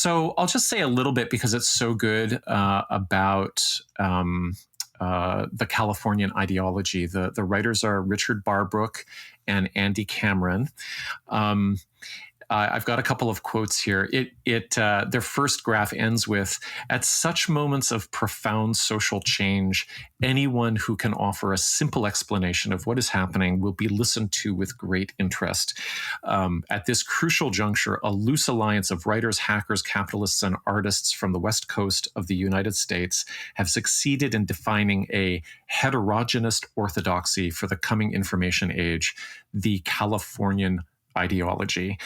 So I'll just say a little bit because it's so good about the Californian Ideology. The writers are Richard Barbrook and Andy Cameron. I've got a couple of quotes here. Their first graph ends with, "At such moments of profound social change, anyone who can offer a simple explanation of what is happening will be listened to with great interest. At this crucial juncture, a loose alliance of writers, hackers, capitalists, and artists from the West Coast of the United States have succeeded in defining a heterogeneous orthodoxy for the coming information age, the Californian Ideology."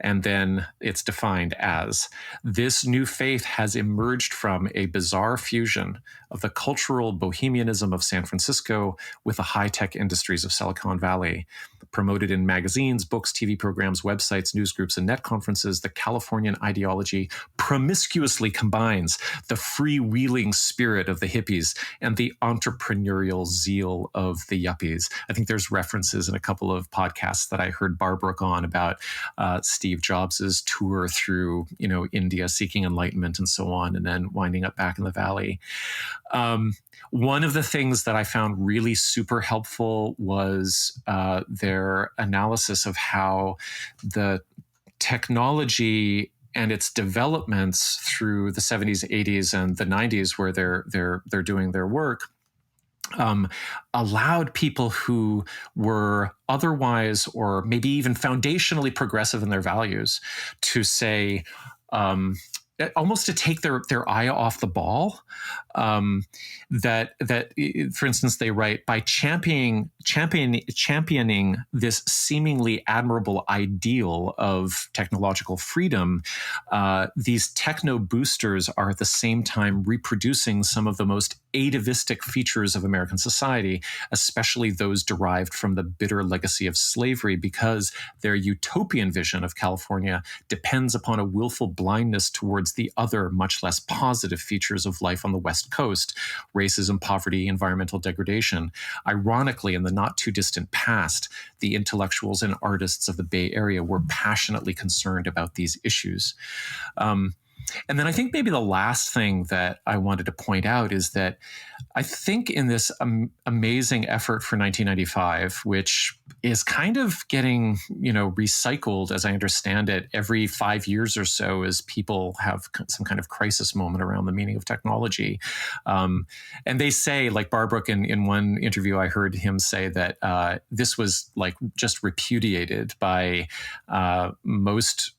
And then it's defined as, "This new faith has emerged from a bizarre fusion of the cultural bohemianism of San Francisco with the high-tech industries of Silicon Valley. Promoted in magazines, books, TV programs, websites, news groups, and net conferences, the Californian Ideology promiscuously combines the freewheeling spirit of the hippies and the entrepreneurial zeal of the yuppies." I think there's references in a couple of podcasts that I heard Barbrook on about Steve Jobs's tour through, India, seeking enlightenment and so on, and then winding up back in the Valley. One of the things that I found really super helpful was their analysis of how the technology and its developments through the 70s, 80s, and the 90s, where they're doing their work, allowed people who were otherwise or maybe even foundationally progressive in their values to say, almost to take their eye off the ball. That for instance, they write, by championing this seemingly admirable ideal of technological freedom, these techno boosters are at the same time reproducing some of the most atavistic features of American society, especially those derived from the bitter legacy of slavery, because their utopian vision of California depends upon a willful blindness towards the other, much less positive features of life on the West Coast: racism, poverty, environmental degradation. Ironically, in the not too distant past, the intellectuals and artists of the Bay Area were passionately concerned about these issues. And then I think maybe the last thing that I wanted to point out is that I think in this amazing effort for 1995, which is kind of getting, recycled, as I understand it, every 5 years or so as people have some kind of crisis moment around the meaning of technology. And they say, like Barbrook in one interview, I heard him say that this was like just repudiated by most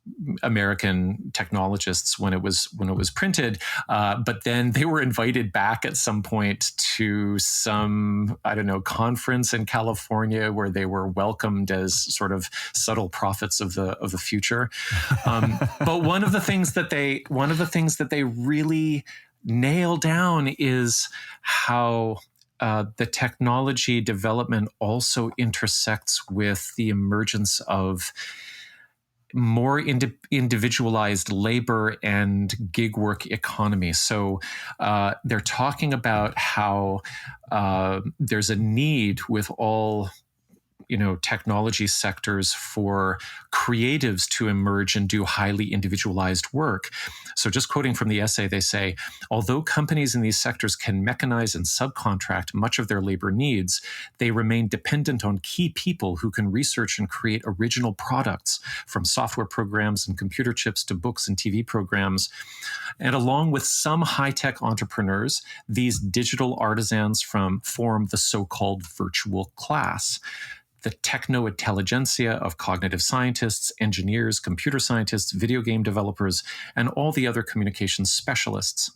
American technologists when it was printed, but then they were invited back at some point to some, conference in California where they were welcomed as sort of subtle prophets of the future. But one of the things that they really nail down is how the technology development also intersects with the emergence of more individualized labor and gig work economy. So they're talking about how there's a need with all technology sectors for creatives to emerge and do highly individualized work. So just quoting from the essay, they say, although companies in these sectors can mechanize and subcontract much of their labor needs, they remain dependent on key people who can research and create original products, from software programs and computer chips to books and TV programs. And along with some high-tech entrepreneurs, these digital artisans form the so-called virtual class. The techno-intelligentsia of cognitive scientists, engineers, computer scientists, video game developers, and all the other communications specialists.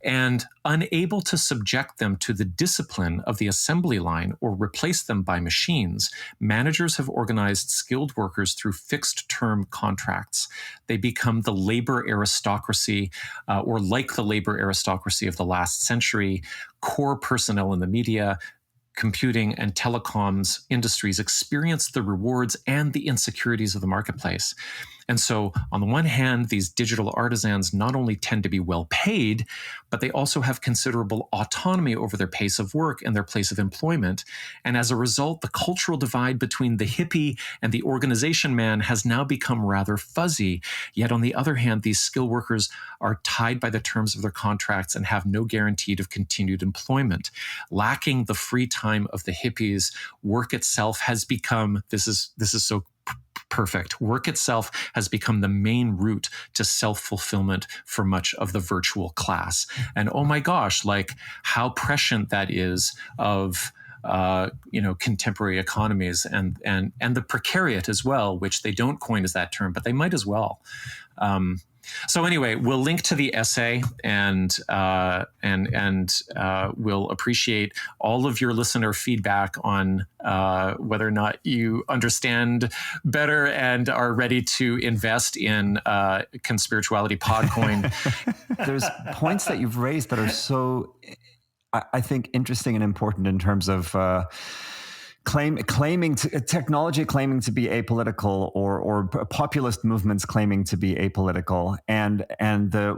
And unable to subject them to the discipline of the assembly line or replace them by machines, managers have organized skilled workers through fixed-term contracts. They become the labor aristocracy, or like the labor aristocracy of the last century. Core personnel in the media, computing, and telecoms industries experience the rewards and the insecurities of the marketplace. And so, on the one hand, these digital artisans not only tend to be well paid, but they also have considerable autonomy over their pace of work and their place of employment. And as a result, the cultural divide between the hippie and the organization man has now become rather fuzzy. Yet, on the other hand, these skilled workers are tied by the terms of their contracts and have no guarantee of continued employment. Lacking the free time of the hippies, work itself has become, this is so perfect. Work itself has become the main route to self-fulfillment for much of the virtual class. And oh my gosh, like how prescient that is of contemporary economies and the precariat as well, which they don't coin as that term, but they might as well. So anyway, we'll link to the essay, and we'll appreciate all of your listener feedback on whether or not you understand better and are ready to invest in Conspirituality Podcoin. There's points that you've raised that are so, I think, interesting and important in terms of technology claiming to be apolitical, or populist movements claiming to be apolitical. And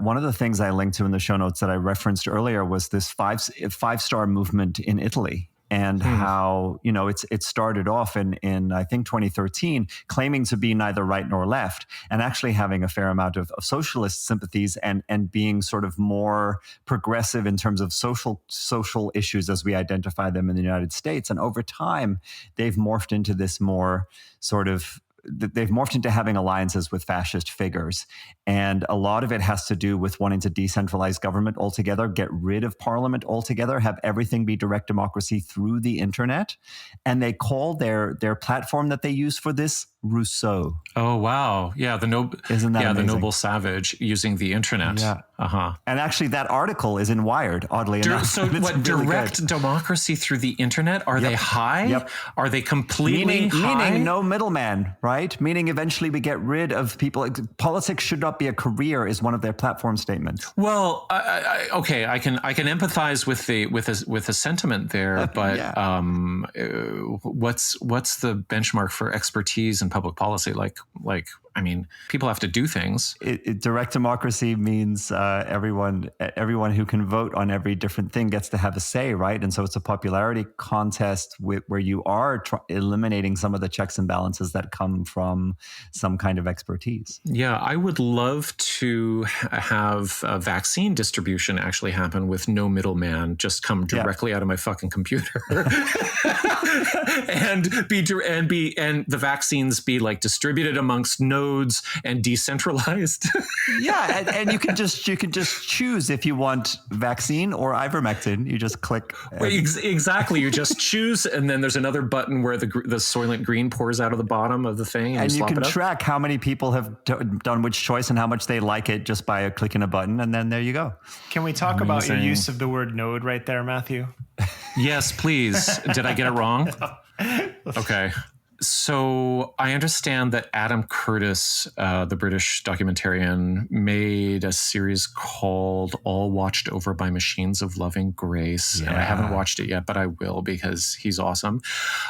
one of the things I linked to in the show notes that I referenced earlier was this five-star movement in Italy. And how, it started off in I think 2013, claiming to be neither right nor left, and actually having a fair amount of socialist sympathies, and being sort of more progressive in terms of social issues as we identify them in the United States. And over time, they've morphed into this more sort of, they've morphed into having alliances with fascist figures. And a lot of it has to do with wanting to decentralize government altogether, get rid of parliament altogether, have everything be direct democracy through the internet. And they call their platform that they use for this Rousseau. Oh, wow. Yeah, Isn't that amazing? The noble savage using the internet. Yeah. Uh-huh. And actually that article is in Wired, oddly enough. So what, really direct good. Democracy through the internet? Are they high? Yep. Are they completely high? Meaning no middleman, right? Meaning eventually we get rid of people. Politics should not be a career is one of their platform statements. Well, okay, I can empathize with the sentiment there, but what's the benchmark for expertise in public policy? Like I mean, people have to do things. Direct democracy means everyone who can vote on every different thing gets to have a say, right? And so it's a popularity contest where you are eliminating some of the checks and balances that come from some kind of expertise. Yeah, I would love to have a vaccine distribution actually happen with no middleman, just come directly out of my fucking computer, and the vaccines be like distributed amongst nodes and decentralized. And you can just choose if you want vaccine or ivermectin. You just click. Exactly. You just choose, and then there's another button where the Soylent Green pours out of the bottom of the thing, and you can track how many people have done which choice and how much they like it just by clicking a button, and then there you go. Can we talk about your use of the word node right there, Matthew? Yes, please. Did I get it wrong? Okay. So I understand that Adam Curtis, the British documentarian, made a series called All Watched Over by Machines of Loving Grace. Yeah. And I haven't watched it yet, but I will because he's awesome.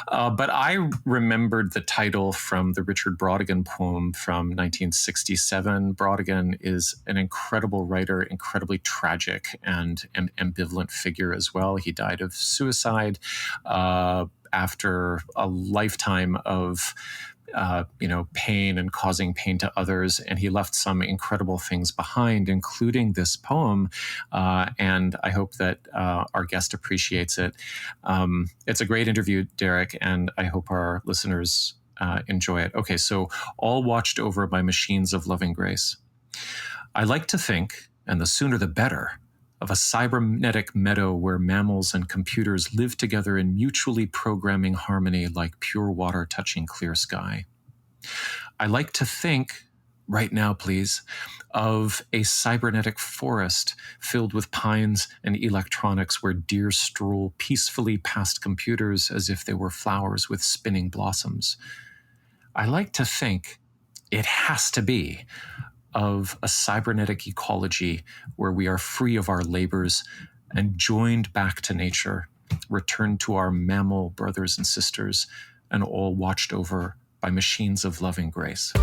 But I remembered the title from the Richard Brautigan poem from 1967. Brautigan is an incredible writer, incredibly tragic and ambivalent figure as well. He died of suicide after a lifetime of pain and causing pain to others. And he left some incredible things behind, including this poem. And I hope that our guest appreciates it. It's a great interview, Derek, and I hope our listeners enjoy it. Okay, so All Watched Over by Machines of Loving Grace. I like to think, and the sooner the better, of a cybernetic meadow where mammals and computers live together in mutually programming harmony like pure water touching clear sky. I like to think, right now please, of a cybernetic forest filled with pines and electronics where deer stroll peacefully past computers as if they were flowers with spinning blossoms. I like to think it has to be of a cybernetic ecology where we are free of our labors and joined back to nature, returned to our mammal brothers and sisters, and all watched over by machines of loving grace.